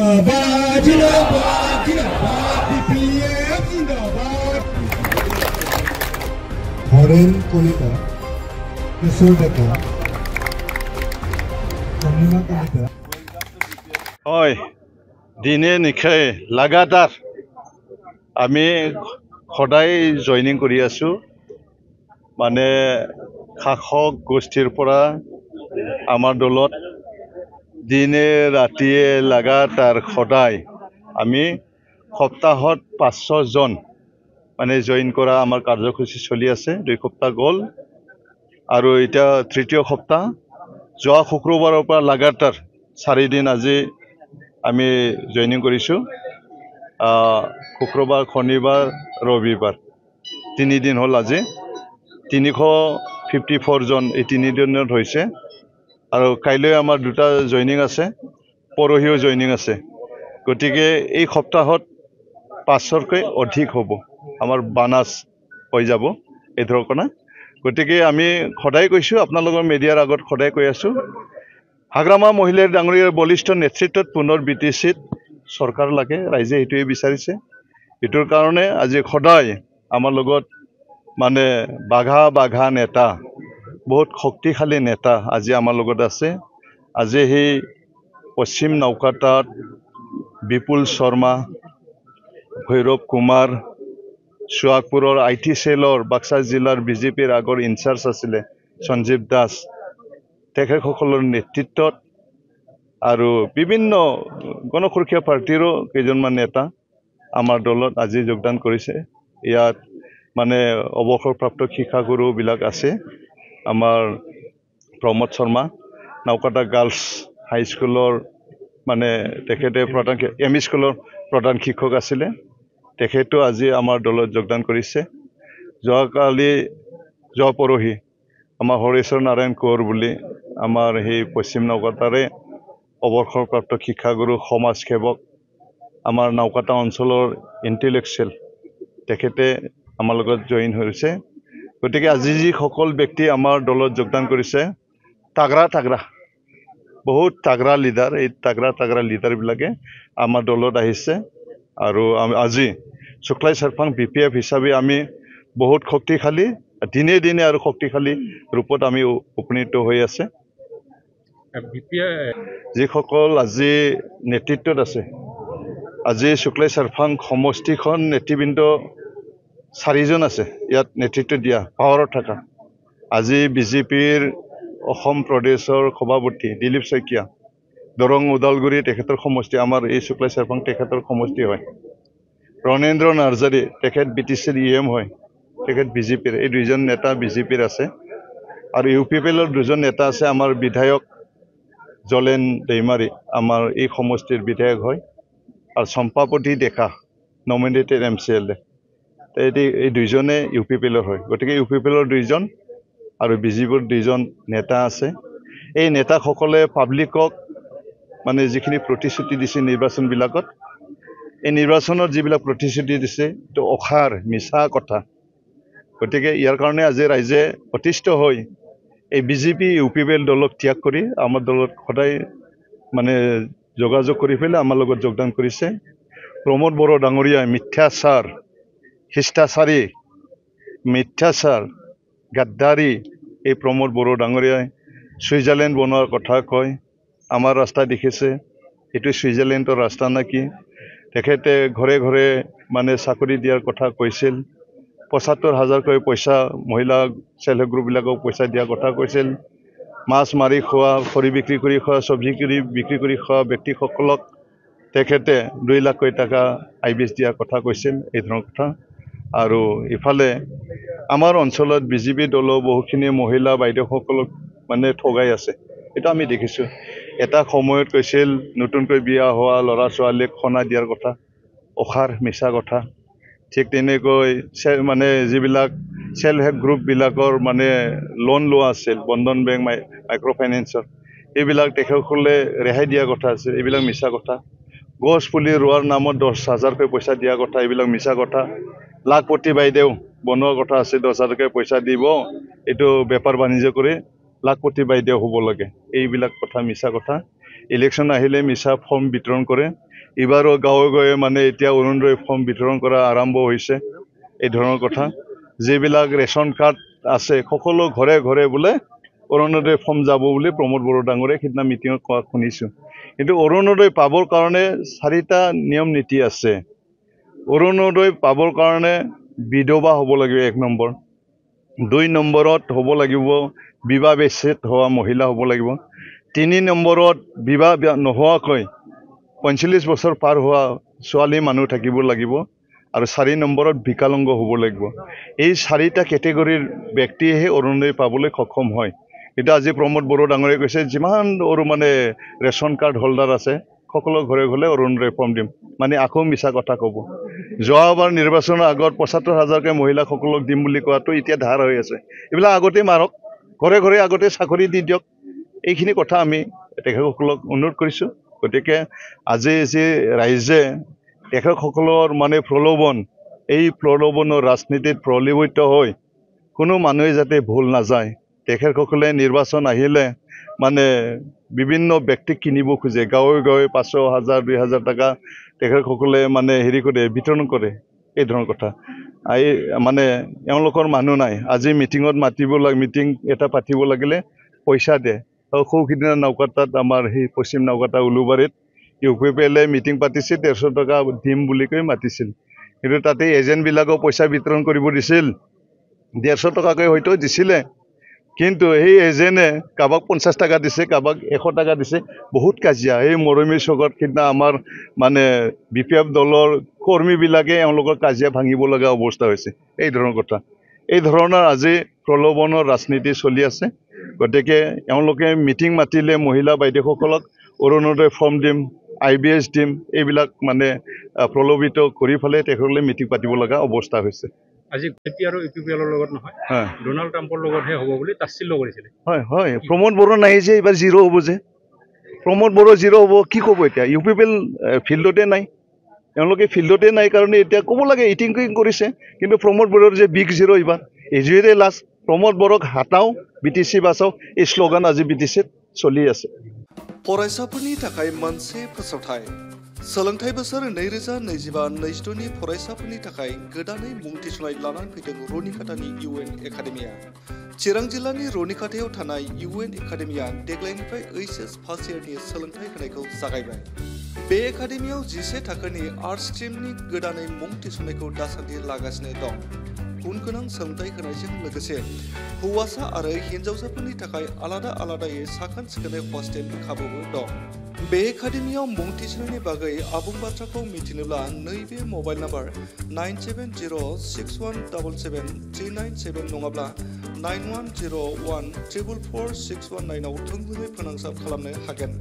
হৰেন কলিতা, কিশোৰ ডেকা, অনিমা কলিতা। হয় দিনে নিশাই লাগাতাৰ আমি সদায় জইনিং কৰি আছোঁ মানে শাসক গোষ্ঠীৰ পৰা আমাৰ দলত দিনে ৰাতিয়ে লাগাতাৰ সদায় আমি সপ্তাহত 500 জন মানে জইন কৰা আমাৰ কাৰ্যসূচী চলি আছে 2 সপ্তাহ গ'ল আৰু এতিয়া তৃতীয় সপ্তাহ যোৱা শুক্ৰবাৰৰ পৰা লাগাতাৰ 4 দিন আজি আমি জইনিং কৰিছোঁ শুক্ৰবাৰ শনিবাৰ ৰবিবাৰ 3 দিন হ'ল আজি 354 জন এই 3 দিনত হৈছে আৰু কাইলৈ আমাৰ দুটা জইনিং আছে পৰহিও জইনিং আছে গতিকে এই সপ্তাহত 500কৈ অধিক হ'ব আমাৰ বানাস হৈ যাব এই ধৰণে গতিকে আমি সদায় কৈছোঁ আপোনালোকৰ মিডিয়াৰ আগত সদায় কৈ আছোঁ হাগ্ৰামা মহিলাৰ ডাঙৰীয়াৰ বলিষ্ঠ নেতৃত্বত পুনৰ বিটিচিত চৰকাৰ লাগে ৰাইজে এইটোৱে বিচাৰিছে এইটোৰ কাৰণে আজি সদায় আমাৰ লগত মানে বাঘা নেতা বহুত শক্তিশালী নেতা আজি আমাৰ লগত আছে আজি সেই পশ্চিম নৌকাটাত বিপুল শৰ্মা ভৈৰৱ কুমাৰ সুৱাগপুৰৰ আইটি সেলৰ বাক্সা জিলাৰ বিজেপিৰ আগৰ ইনচাৰ্জ আছিলে সঞ্জীৱ দাস তেখেতসকলৰ নেতৃত্বত আৰু বিভিন্ন গণসুৰক্ষা পাৰ্টিৰো কেইজনমান নেতা আমাৰ দলত আজি যোগদান কৰিছে ইয়াত মানে অৱসৰপ্ৰাপ্ত শিক্ষাগুৰু বিলাক আছে আমাৰ প্ৰমোদ শৰ্মা নৌকাটা গাৰ্লছ হাই স্কুলৰ মানে তেখেতে প্ৰধান এমই স্কুলৰ প্ৰধান শিক্ষক আছিলে তেখেতো আজি আমাৰ দলত যোগদান কৰিছে যোৱা পৰহি আমাৰ হৰেশ্বৰ নাৰায়ণ কোঁৱৰ বুলি আমাৰ সেই পশ্চিম নৌকাটাৰে অৱসৰপ্ৰাপ্ত শিক্ষাগুৰু সমাজ সেৱক আমাৰ নৌকাটা অঞ্চলৰ ইণ্টেলেকচুৱেল তেখেতে আমাৰ লগত জইন হৈছে গতিকে আজি যি সকল ব্যক্তি আমাৰ দলত যোগদান কৰিছে তাগৰা বহুত তাগৰা লিডাৰ এই তাগৰা লিডাৰ বিলাকে আমাৰ দলত আহিছে আৰু আজি শুক্লাই চাৰফাং বিপিএফ হিচাপে আমি বহুত শক্তিশালী দিনে আৰু শক্তিশালী ৰূপত আমি উপনীত হৈ আছে যিসকল আজি নেতৃত্বত আছে আজি শুক্লাই চাৰফাং সমষ্টিখন নেতৃবৃন্দ 4 জন আছে ইয়াত নেতৃত্ব দিয়া পাৱাৰত থকা আজি বিজেপিৰ অসম প্ৰদেশৰ সভাপতি দিলীপ শইকীয়া দৰং উদালগুৰি তেখেতৰ সমষ্টি আমাৰ এই শুক্লাই চাৰফাং তেখেতৰ সমষ্টি হয় ৰণেন্দ্ৰ নাৰ্জাৰী তেখেত বিটিচিৰ ইএম হয় তেখেত বিজেপিৰ এই দুইজন নেতা বিজেপিৰ আছে আৰু ইউপিপিএলৰ দুজন নেতা আছে আমাৰ বিধায়ক জলেন দেইমাৰী আমাৰ এই সমষ্টিৰ বিধায়ক হয় আৰু চম্পাপতি ডেকা নমিনেটেড MCLA এই দুইজনে ইউপিপিএলৰ হয় গতিকে ইউপিপিএলৰ দুইজন আৰু বিজেপিৰ দুইজন নেতা আছে এই নেতাসকলে পাব্লিকক মানে যিখিনি প্ৰতিশ্ৰুতি দিছে নিৰ্বাচনবিলাকত এই নিৰ্বাচনত যিবিলাক প্ৰতিশ্ৰুতি দিছে তো অখাৰ মিছা কথা গতিকে ইয়াৰ কাৰণে আজি ৰাইজে অতিষ্ঠ হৈ এই বিজেপি ইউপিপিএল দলক ত্যাগ কৰি আমাৰ দলত সদায় মানে যোগাযোগ কৰি পেলাই আমাৰ লগত যোগদান কৰিছে প্ৰমোদ বড়ো ডাঙৰীয়া মিথ্যাচাৰ শিষ্টাচাৰী মিথ্যাচাৰ গাদ্দাৰী এই প্ৰমোদ বড়ো ডাঙৰীয়াই ছুইজাৰলেণ্ড বনোৱাৰ কথা কয় আমাৰ ৰাস্তা দেখিছে এইটো ছুইজাৰলেণ্ডৰ ৰাস্তা নাকি তেখেতে ঘৰে ঘৰে মানে চাকৰি দিয়াৰ কথা কৈছিল ৭৫,০০০কৈ পইচা মহিলা সেল্ফ হেল্প গ্ৰুপবিলাকক পইচা দিয়াৰ কথা কৈছিল মাছ মাৰি খোৱা খৰি বিক্ৰী কৰি খোৱা চব্জি বিক্ৰী কৰি খোৱা ব্যক্তিসকলক তেখেতে 2 লাখকৈ টকা আইবিএছ দিয়াৰ কথা কৈছিল এই ধৰণৰ কথা আৰু ইফালে আমাৰ অঞ্চলত বিজেপি দলৰ বহুখিনি মহিলা বাইদেউসকলক মানে ঠগাই আছে এটা আমি দেখিছোঁ এটা সময়ত কৈছিল নতুনকৈ বিয়া হোৱা ল'ৰা ছোৱালীক খনা দিয়াৰ কথা অখাৰ মিছা কথা ঠিক তেনেকৈ মানে যিবিলাক সেল্ফ হেল্প গ্ৰুপবিলাকৰ মানে লোন লোৱা আছিল বন্ধন বেংক মাইক্ৰ' ফাইনেন্সৰ এইবিলাক তেখেতসকলে ৰেহাই দিয়াৰ কথা আছিল এইবিলাক মিছা কথা গছ পুলি ৰোৱাৰ নামত 10,000কৈ পইচা দিয়াৰ কথা এইবিলাক মিছা কথা লাখপতি বাইদেউ বনোৱাৰ কথা আছে 10,000কৈ পইচা দিব এইটো বেপাৰ বাণিজ্য কৰি লাখপতি বাইদেউ হ'ব লাগে এইবিলাক কথা মিছা কথা ইলেকশ্যন আহিলে মিছা ফৰ্ম বিতৰণ কৰে এইবাৰো গাঁৱে গাঁৱে মানে এতিয়া অৰুণোদয় ফৰ্ম বিতৰণ কৰা আৰম্ভ হৈছে এই ধৰণৰ কথা যিবিলাক ৰেচন কাৰ্ড আছে সকলো ঘৰে ঘৰে বোলে অৰুণোদয় ফৰ্ম যাব বুলি প্ৰমোদ বড়ো ডাঙৰে সিদিনা মিটিঙত কোৱা শুনিছোঁ কিন্তু অৰুণোদয় পাবৰ কাৰণে 4টা নিয়ম নীতি আছে অৰুণোদয় পাবৰ কাৰণে বিধৱা হ'ব লাগিব 1 নম্বৰ 2 নম্বৰত হ'ব লাগিব বিবাহ বিচ্ছেদ হোৱা মহিলা হ'ব লাগিব 3 নম্বৰত বিবাহ নোহোৱাকৈ 45 বছৰ পাৰ হোৱা ছোৱালী মানুহ থাকিব লাগিব আৰু 4 নম্বৰত বিকলাংগ হ'ব লাগিব এই 4টা কেটেগৰীৰ ব্যক্তিয়েহে অৰুণোদয় পাবলৈ সক্ষম হয় এটা আজি প্ৰমোদ বড়ো ডাঙৰে কৈছে যিমান মানে ৰেচন কাৰ্ড হোল্ডাৰ আছে সকলো ঘৰে ঘৰে অৰুণোদয় ফৰ্ম দিম মানে আকৌ মিছা কথা ক'ব যোৱাবাৰ নিৰ্বাচনৰ আগত ৭৫,০০০কে মহিলা সকলক দিম বুলি কোৱাটো এতিয়া ধাৰ হৈ আছে এইবিলাক আগতে মাৰক ঘৰে ঘৰে আগতে চাকৰি দি দিয়ক এইখিনি কথা আমি তেখেতসকলক অনুৰোধ কৰিছোঁ গতিকে আজি যে ৰাইজে তেখেতসকলৰ মানে প্ৰলোভন এই প্ৰলোভনৰ ৰাজনীতিত প্ৰলোভিত হৈ কোনো মানুহে যাতে ভুল নাযায় তেখেতসকলে নিৰ্বাচন আহিলে মানে বিভিন্ন ব্যক্তিক কিনিব খোজে গাঁৱে গাঁৱে 500, 1000, 2000 টকা তেখেতসকলে মানে হেৰি কৰে বিতৰণ কৰে এই ধৰণৰ কথা এই মানে এওঁলোকৰ মানুহ নাই আজি মিটিঙত মাতিব লাগে মিটিং এটা পাতিব লাগিলে পইচা দিয়ে সৌখিদিনা নৌকাটাত আমাৰ সেই পশ্চিম নৌকাটা উলুবাৰীত UPPL মিটিং পাতিছিল 150 টকা দিম বুলি কৈ মাতিছিল কিন্তু তাতে এজেণ্টবিলাকক পইচা বিতৰণ কৰিব দিছিল 150 টকাকৈ হয়তো দিছিলে কিন্তু এই এজেণ্টে কাবাক 50 টকা দিছে কাবাক 100 টকা দিছে বহুত কাজিয়া এই মৰমী চকত সিদিনা আমাৰ মানে BPF দলৰ কৰ্মীবিলাকে এওঁলোকৰ কাজিয়া ভাঙিব লগা অৱস্থা হৈছে এই ধৰণৰ কথা এই ধৰণৰ আজি প্ৰলোভনৰ ৰাজনীতি চলি আছে গতিকে এওঁলোকে মিটিং মাতিলে মহিলা বাইদেউসকলক অৰুণোদয় ফৰ্ম দিম IBS দিম এইবিলাক মানে প্ৰলোভিত কৰি ফেলে তেখেতসকলে মিটিং পাতিব লগা অৱস্থা হৈছে আজি বিজেপি আৰু UPPL লগত নহয় ডোনাল্ড ট্ৰাম্পৰ লগতহে হ'ব বুলি তাচ্ছিল্য কৰিছিলে হয় হয় প্ৰমোদ বড়ো নাই যে এইবাৰ জিৰ' হ'ব যে প্ৰমোদ বড়ো জিৰ' হ'ব কি ক'ব এতিয়া UPPL ফিল্ডতে নাই এওঁলোকে ফিল্ডতে নাই কাৰণে এতিয়া ক'ব লাগে ইটিং কৰিছে কিন্তু প্ৰমোদ বড়োৰ যে বিগ জিৰ' এইবাৰ এজুৱেৰে লাষ্ট প্ৰমোদ বড়োক হাতাও BTC বাঁচাও এই শ্লোগান আজি BTCত চলি আছে फरायसाफोरनि थाखाय मोनसे फोसावथाय सोलोंथाइ बोसोर 2025-26 नि फरायसाफोरनि थाखाय गोदानै मुं थिसननाय लानानै फैदों रुनिकाटानि UN एकाडेमिया चिरां जिल्लानि रुनिकाटायाव थानाय UN एकाडेमिया देग्लायनिफ्राय HS फार्स्ट इयारनि सोलोंथाइ होनायखौ जागायबाय बे एकाडेमियाव 11 थाखोनि आर्ट्स स्ट्रीमनि गोदानै मुं थिसननायखौ दासान्दि लागासिनो दं गुन गोनां सोलोंथाइ होनायजों लोगोसे हौवासा आरो हिन्जावसाफोरनि थाखाय आलादा आलादायै साखोन सिखोनै हस्टेलनि खाबुबो दं बे एकाडेमियाव मुं थिसननायनि बागै आबुं बाथ्राखौ मिथिनोब्ला नैबे मबाइल नाम्बार 9706177397 नङाब्ला 9101444619 आव थोंजोङै फोनांजाब खालामनो हागोन।